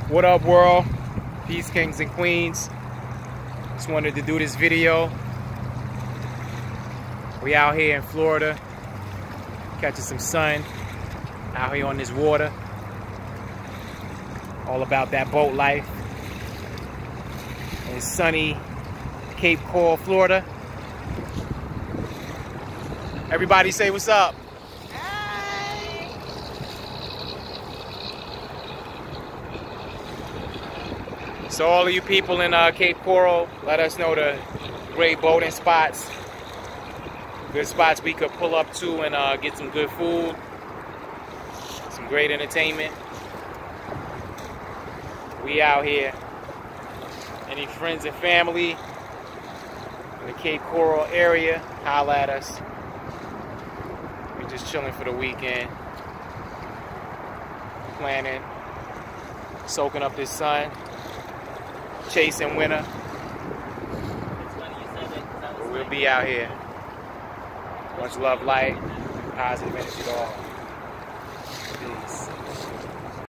What up, world? Peace, kings and queens. Just wanted to do this video. We out here in Florida, catching some sun, out here on this water. All about that boat life. In sunny Cape Coral, Florida. Everybody say what's up. So all of you people in Cape Coral, let us know the great boating spots. Good spots we could pull up to and get some good food. Some great entertainment. We out here. Any friends and family in the Cape Coral area, holla at us. We're just chilling for the weekend. Planning, soaking up this sun. Chasing winter. But we'll be out here. Much love, light, positive energy to all. Peace.